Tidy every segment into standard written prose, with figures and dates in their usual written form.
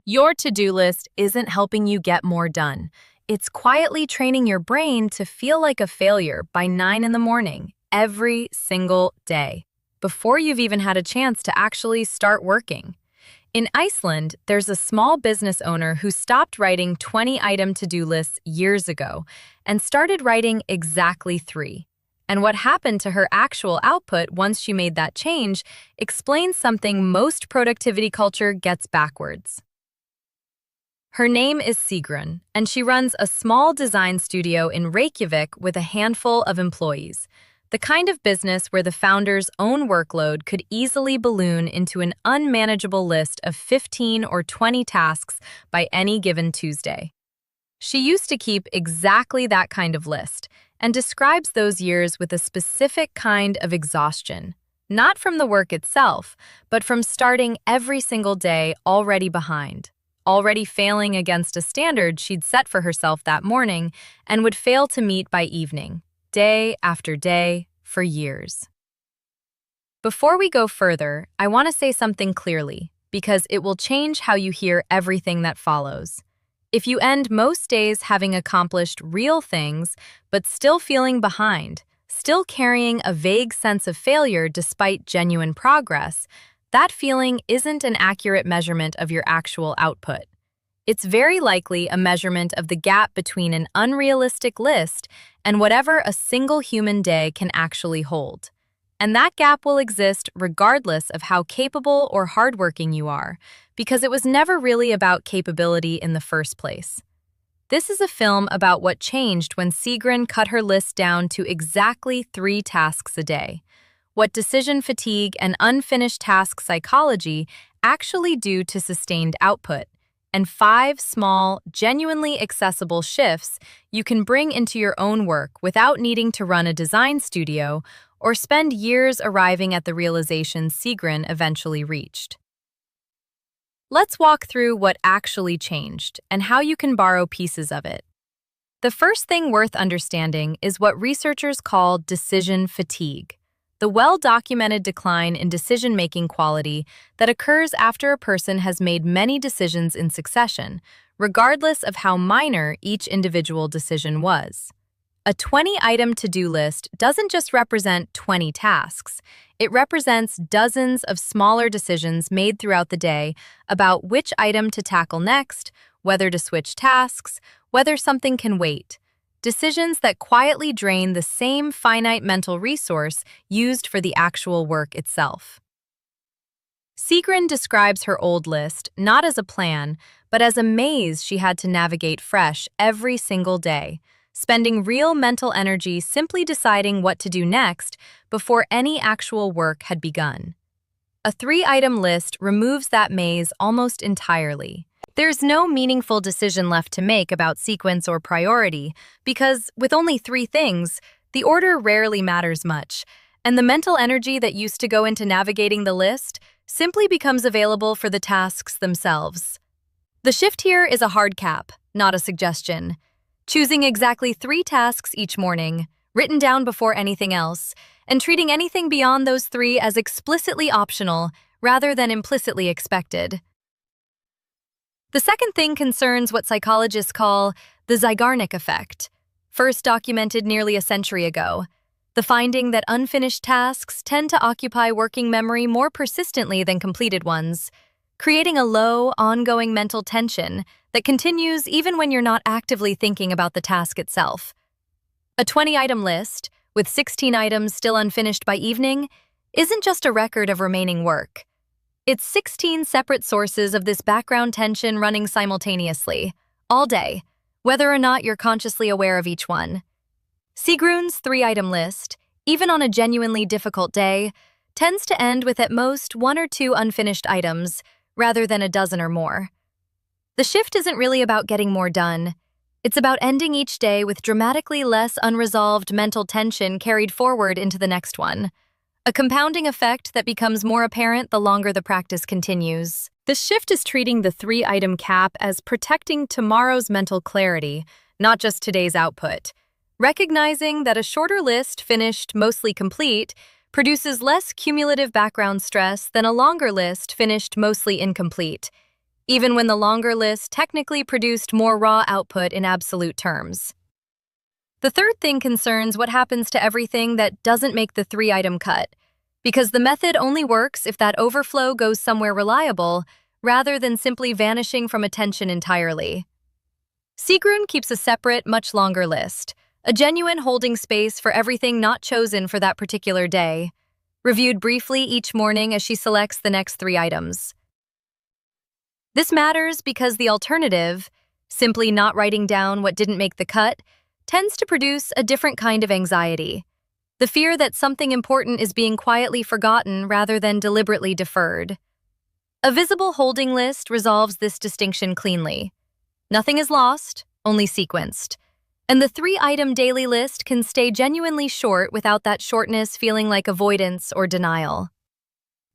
Your to-do list isn't helping you get more done. It's quietly training your brain to feel like a failure by 9 in the morning, every single day, before you've even had a chance to actually start working. In Iceland, there's a small business owner who stopped writing 20-item to-do lists years ago and started writing exactly 3. And what happened to her actual output once she made that change explains something most productivity culture gets backwards. Her name is Sigrún, and she runs a small design studio in Reykjavik with a handful of employees, the kind of business where the founder's own workload could easily balloon into an unmanageable list of 15 or 20 tasks by any given Tuesday. She used to keep exactly that kind of list and describes those years with a specific kind of exhaustion, not from the work itself, but from starting every single day already behind, already failing against a standard she'd set for herself that morning and would fail to meet by evening, day after day, for years. Before we go further, I want to say something clearly, because it will change how you hear everything that follows. If you end most days having accomplished real things, but still feeling behind, still carrying a vague sense of failure despite genuine progress, that feeling isn't an accurate measurement of your actual output. It's very likely a measurement of the gap between an unrealistic list and whatever a single human day can actually hold. And that gap will exist regardless of how capable or hardworking you are, because it was never really about capability in the first place. This is a film about what changed when Sigrún cut her list down to exactly 3 tasks a day, what decision fatigue and unfinished task psychology actually do to sustained output, and 5 small, genuinely accessible shifts you can bring into your own work without needing to run a design studio or spend years arriving at the realization Sigrún eventually reached. Let's walk through what actually changed and how you can borrow pieces of it. The first thing worth understanding is what researchers call decision fatigue, the well-documented decline in decision-making quality that occurs after a person has made many decisions in succession, regardless of how minor each individual decision was. A 20-item to-do list doesn't just represent 20 tasks. It represents dozens of smaller decisions made throughout the day about which item to tackle next, whether to switch tasks, whether something can wait. Decisions that quietly drain the same finite mental resource used for the actual work itself. Sigrún describes her old list not as a plan, but as a maze she had to navigate fresh every single day, spending real mental energy simply deciding what to do next before any actual work had begun. A 3-item list removes that maze almost entirely. There's no meaningful decision left to make about sequence or priority because, with only 3 things, the order rarely matters much, and the mental energy that used to go into navigating the list simply becomes available for the tasks themselves. The shift here is a hard cap, not a suggestion. Choosing exactly 3 tasks each morning, written down before anything else, and treating anything beyond those 3 as explicitly optional rather than implicitly expected. The second thing concerns what psychologists call the Zeigarnik effect, first documented nearly a century ago, the finding that unfinished tasks tend to occupy working memory more persistently than completed ones, creating a low, ongoing mental tension that continues even when you're not actively thinking about the task itself. A 20-item list, with 16 items still unfinished by evening, isn't just a record of remaining work. It's 16 separate sources of this background tension running simultaneously, all day, whether or not you're consciously aware of each one. Sigrún's 3-item list, even on a genuinely difficult day, tends to end with at most 1 or 2 unfinished items, rather than a dozen or more. The shift isn't really about getting more done. It's about ending each day with dramatically less unresolved mental tension carried forward into the next one. A compounding effect that becomes more apparent the longer the practice continues. This shift is treating the 3-item cap as protecting tomorrow's mental clarity, not just today's output. Recognizing that a shorter list, finished mostly complete, produces less cumulative background stress than a longer list, finished mostly incomplete. even when the longer list technically produced more raw output in absolute terms. The third thing concerns what happens to everything that doesn't make the three-item cut, because the method only works if that overflow goes somewhere reliable rather than simply vanishing from attention entirely. Sigrún keeps a separate, much longer list, a genuine holding space for everything not chosen for that particular day, reviewed briefly each morning as she selects the next three items. This matters because the alternative, simply not writing down what didn't make the cut, tends to produce a different kind of anxiety. The fear that something important is being quietly forgotten rather than deliberately deferred. A visible holding list resolves this distinction cleanly. Nothing is lost, only sequenced. And the three-item daily list can stay genuinely short without that shortness feeling like avoidance or denial.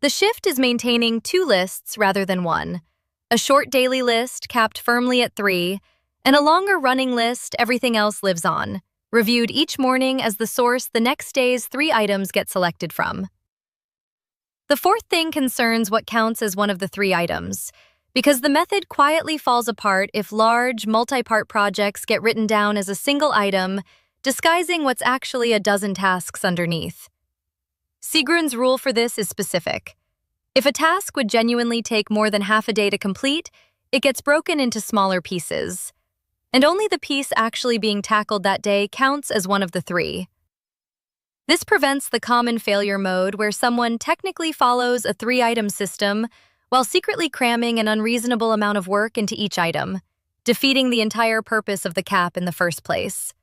The shift is maintaining two lists rather than one. A short daily list capped firmly at 3, and a longer running list everything else lives on, reviewed each morning as the source the next day's 3 items get selected from. The fourth thing concerns what counts as one of the 3 items, because the method quietly falls apart if large, multi-part projects get written down as a single item, disguising what's actually a dozen tasks underneath. Sigrún's rule for this is specific. If a task would genuinely take more than half a day to complete, it gets broken into smaller pieces. And only the piece actually being tackled that day counts as one of the 3. This prevents the common failure mode where someone technically follows a 3-item system while secretly cramming an unreasonable amount of work into each item, defeating the entire purpose of the cap in the first place.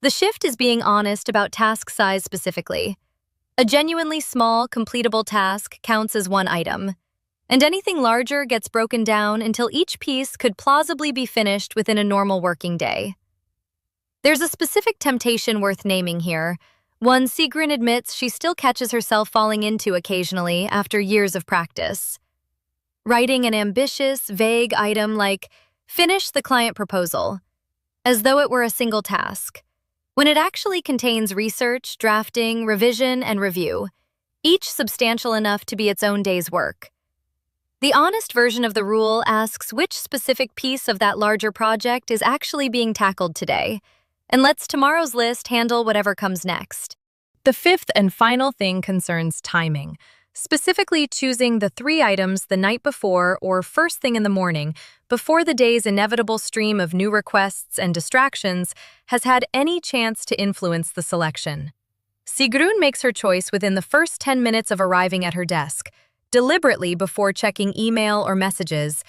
The shift is being honest about task size specifically. A genuinely small, completable task counts as 1 item, and anything larger gets broken down until each piece could plausibly be finished within a normal working day. There's a specific temptation worth naming here, one Sigrún admits she still catches herself falling into occasionally after years of practice. Writing an ambitious, vague item like, "Finish the client proposal," as though it were a single task, when it actually contains research, drafting, revision, and review, each substantial enough to be its own day's work. The honest version of the rule asks which specific piece of that larger project is actually being tackled today, and lets tomorrow's list handle whatever comes next. The fifth and final thing concerns timing, specifically choosing the 3 items the night before or first thing in the morning, before the day's inevitable stream of new requests and distractions has had any chance to influence the selection. Sigrún makes her choice within the first 10 minutes of arriving at her desk, deliberately before checking email or messages,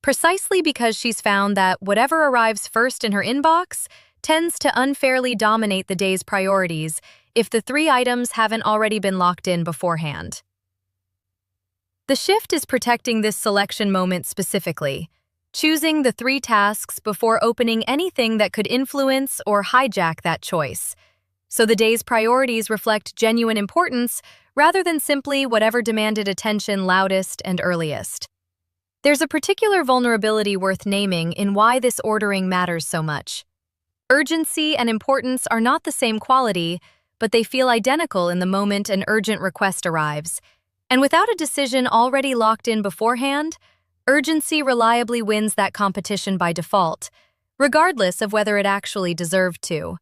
precisely because she's found that whatever arrives first in her inbox tends to unfairly dominate the day's priorities if the 3 items haven't already been locked in beforehand. The shift is protecting this selection moment specifically, choosing the 3 tasks before opening anything that could influence or hijack that choice, so the day's priorities reflect genuine importance rather than simply whatever demanded attention loudest and earliest. There's a particular vulnerability worth naming in why this ordering matters so much. Urgency and importance are not the same quality, but they feel identical in the moment an urgent request arrives. And without a decision already locked in beforehand, urgency reliably wins that competition by default, regardless of whether it actually deserved to.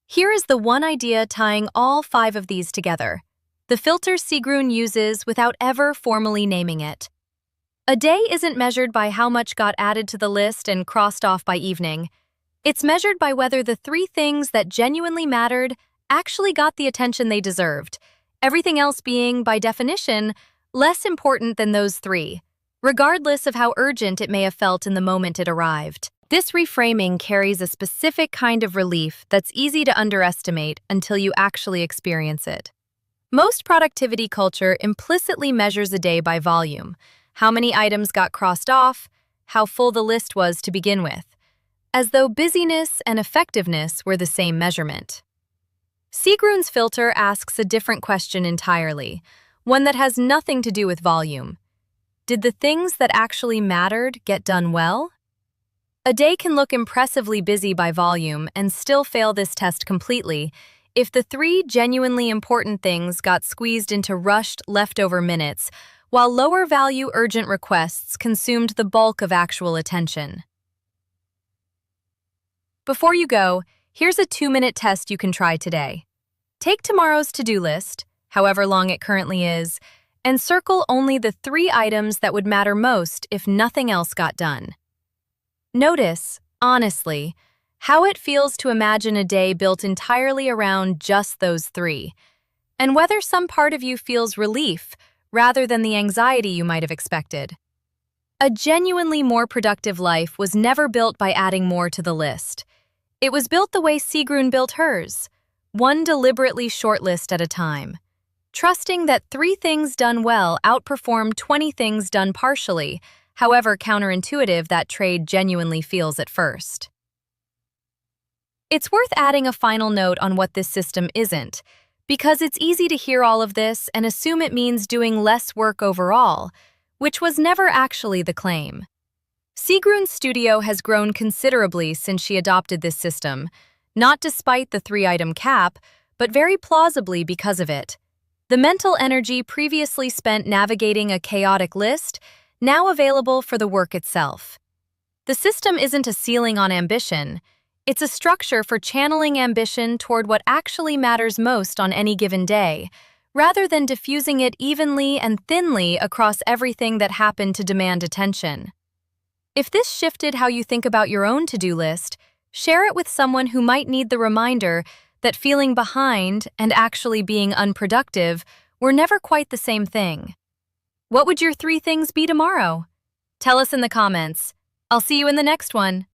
Here is the one idea tying all 5 of these together, the filter Sigrún uses without ever formally naming it. A day isn't measured by how much got added to the list and crossed off by evening. It's measured by whether the 3 things that genuinely mattered actually got the attention they deserved, everything else being, by definition, less important than those 3, regardless of how urgent it may have felt in the moment it arrived. This reframing carries a specific kind of relief that's easy to underestimate until you actually experience it. Most productivity culture implicitly measures a day by volume, how many items got crossed off, how full the list was to begin with, as though busyness and effectiveness were the same measurement. Sigrún's filter asks a different question entirely, one that has nothing to do with volume. Did the things that actually mattered get done well? A day can look impressively busy by volume and still fail this test completely if the 3 genuinely important things got squeezed into rushed, leftover minutes while lower-value urgent requests consumed the bulk of actual attention. Before you go, here's a 2-minute test you can try today. Take tomorrow's to-do list, however long it currently is, and circle only the 3 items that would matter most if nothing else got done. Notice, honestly, how it feels to imagine a day built entirely around just those 3, and whether some part of you feels relief rather than the anxiety you might have expected. A genuinely more productive life was never built by adding more to the list. It was built the way Sigrún built hers, one deliberately short list at a time, trusting that 3 things done well outperform 20 things done partially, however counterintuitive that trade genuinely feels at first. It's worth adding a final note on what this system isn't, because it's easy to hear all of this and assume it means doing less work overall, which was never actually the claim. Sigrún's studio has grown considerably since she adopted this system, not despite the 3-item cap, but very plausibly because of it. The mental energy previously spent navigating a chaotic list, now available for the work itself. The system isn't a ceiling on ambition. It's a structure for channeling ambition toward what actually matters most on any given day, rather than diffusing it evenly and thinly across everything that happened to demand attention. If this shifted how you think about your own to-do list, share it with someone who might need the reminder that feeling behind and actually being unproductive were never quite the same thing. What would your 3 things be tomorrow? Tell us in the comments. I'll see you in the next one.